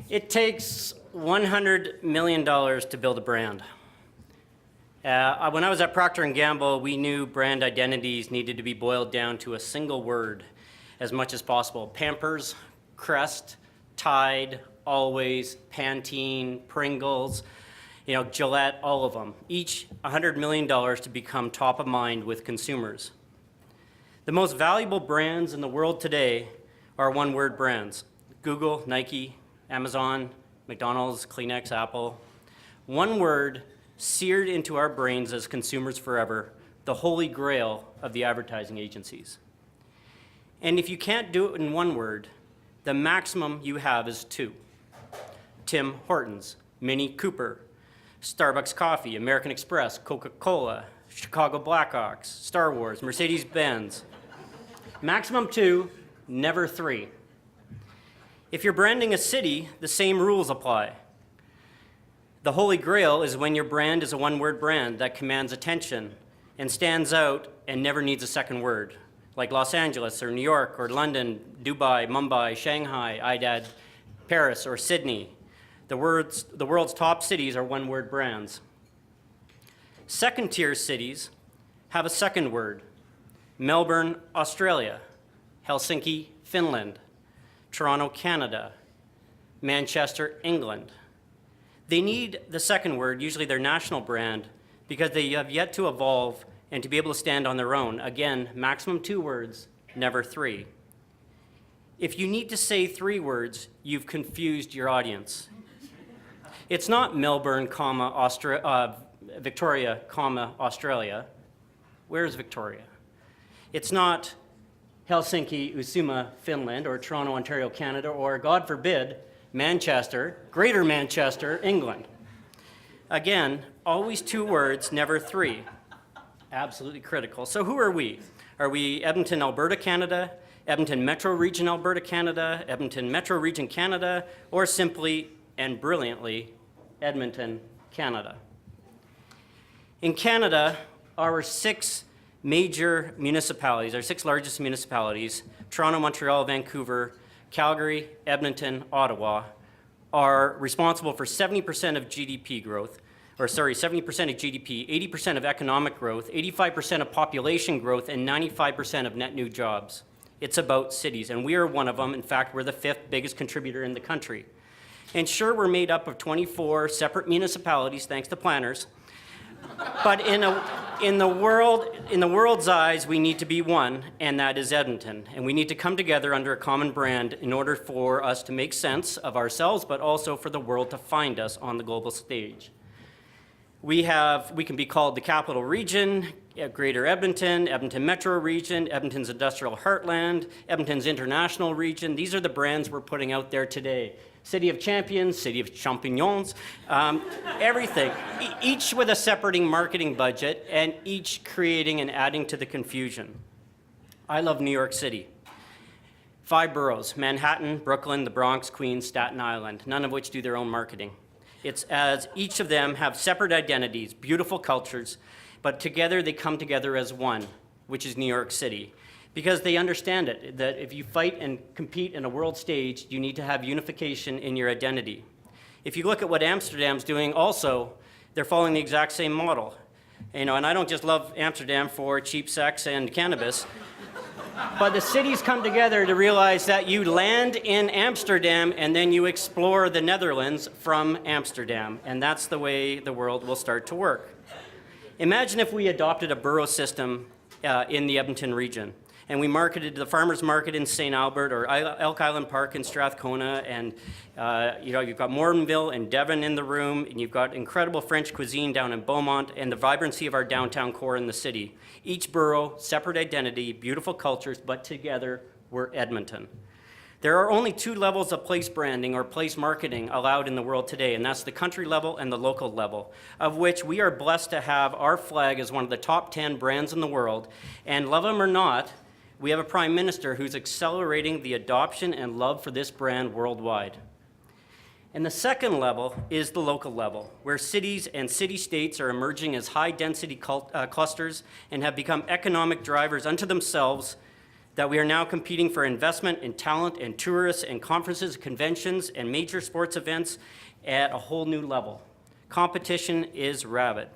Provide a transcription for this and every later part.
It takes $100 million to build a brand. When I was at Procter & Gamble, we knew brand identities needed to be boiled down to a single word as much as possible. Pampers, Crest, Tide, Always, Pantene, Pringles, Gillette, all of them. Each $100 million to become top of mind with consumers. The most valuable brands in the world today are one-word brands. Google, Nike, Amazon, McDonald's, Kleenex, Apple. One word seared into our brains as consumers forever, the holy grail of the advertising agencies. And if you can't do it in one word, the maximum you have is two. Tim Hortons, Mini Cooper, Starbucks Coffee, American Express, Coca-Cola, Chicago Blackhawks, Star Wars, Mercedes-Benz. Maximum two, never three. If you're branding a city, the same rules apply. The holy grail is when your brand is a one-word brand that commands attention and stands out and never needs a second word, like Los Angeles or New York or London, Dubai, Mumbai, Shanghai, I'd add Paris or Sydney. The world's top cities are one-word brands. Second-tier cities have a second word. Melbourne, Australia, Helsinki, Finland, Toronto, Canada, Manchester, England. They need the second word, usually their national brand, because they have yet to evolve and to be able to stand on their own. Again, maximum two words, never three. If you need to say three words, you've confused your audience. It's not Melbourne, Victoria, Australia. Where's Victoria? It's not Helsinki, Usuma, Finland, or Toronto, Ontario, Canada, or, God forbid, Manchester, Greater Manchester, England. Again, always two words, never three. Absolutely critical. So who are we? Are we Edmonton, Alberta, Canada, Edmonton Metro Region, Alberta, Canada, Edmonton Metro Region, Canada, or simply and brilliantly, Edmonton, Canada? In Canada, our six major municipalities, our six largest municipalities, Toronto, Montreal, Vancouver, Calgary, Edmonton, Ottawa, are responsible for 70% of GDP growth, 70% of GDP, 80% of economic growth, 85% of population growth, and 95% of net new jobs. It's about cities, and we are one of them. In fact, we're the fifth biggest contributor in the country. And sure, we're made up of 24 separate municipalities, thanks to planners. But in the world's eyes, we need to be one, and that is Edmonton. And we need to come together under a common brand in order for us to make sense of ourselves, but also for the world to find us on the global stage. We can be called the Capital Region, Greater Edmonton, Edmonton Metro Region, Edmonton's Industrial Heartland, Edmonton's International Region. These are the brands we're putting out there today. City of Champions, City of Champignons, everything. Each with a separating marketing budget and each creating and adding to the confusion. I love New York City. 5 boroughs, Manhattan, Brooklyn, the Bronx, Queens, Staten Island, none of which do their own marketing. It's as each of them have separate identities, beautiful cultures, but together they come together as one, which is New York City. Because they understand it, that if you fight and compete in a world stage, you need to have unification in your identity. If you look at what Amsterdam's doing also, they're following the exact same model. And I don't just love Amsterdam for cheap sex and cannabis, but the cities come together to realize that you land in Amsterdam and then you explore the Netherlands from Amsterdam. And that's the way the world will start to work. Imagine if we adopted a borough system in the Edmonton region. And we marketed the farmers market in St. Albert or Elk Island Park in Strathcona, and you've got Morinville and Devon in the room, and you've got incredible French cuisine down in Beaumont, and the vibrancy of our downtown core in the city. Each borough, separate identity, beautiful cultures, but together we're Edmonton. There are only 2 levels of place branding or place marketing allowed in the world today, and that's the country level and the local level, of which we are blessed to have our flag as one of the top 10 brands in the world, and love them or not, we have a prime minister who's accelerating the adoption and love for this brand worldwide. And the second level is the local level, where cities and city-states are emerging as high-density clusters and have become economic drivers unto themselves that we are now competing for investment in talent and tourists and conferences, conventions, and major sports events at a whole new level. Competition is rabid.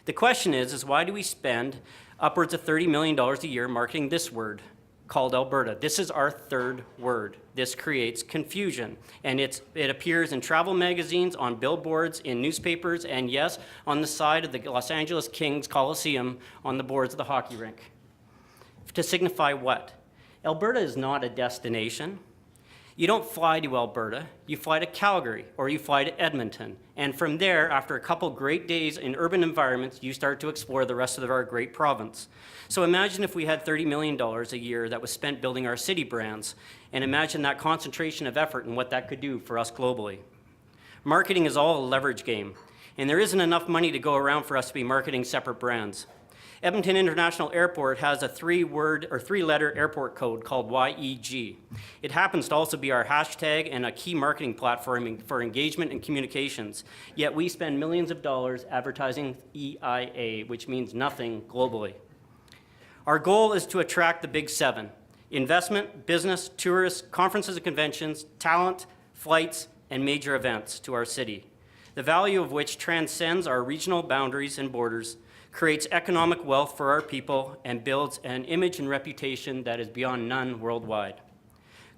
The question is why do we spend upwards of $30 million a year marketing this word called Alberta? This is our third word. This creates confusion, and it appears in travel magazines, on billboards, in newspapers, and yes, on the side of the Los Angeles Kings Coliseum on the boards of the hockey rink. To signify what? Alberta is not a destination. You don't fly to Alberta, you fly to Calgary or you fly to Edmonton. And from there, after a couple great days in urban environments, you start to explore the rest of our great province. So imagine if we had $30 million a year that was spent building our city brands, and imagine that concentration of effort and what that could do for us globally. Marketing is all a leverage game, and there isn't enough money to go around for us to be marketing separate brands. Edmonton International Airport has a three-letter airport code called YEG. It happens to also be our hashtag and a key marketing platform for engagement and communications. Yet we spend millions of dollars advertising EIA, which means nothing globally. Our goal is to attract the big seven: investment, business, tourists, conferences and conventions, talent, flights, and major events to our city, the value of which transcends our regional boundaries and borders, creates economic wealth for our people, and builds an image and reputation that is beyond none worldwide.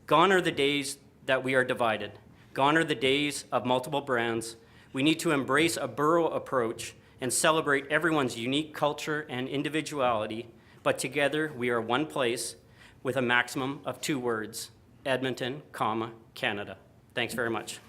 Gone are the days that we are divided. Gone are the days of multiple brands. We need to embrace a borough approach and celebrate everyone's unique culture and individuality, but together we are one place with a maximum of 2 words: Edmonton, Canada. Thanks very much.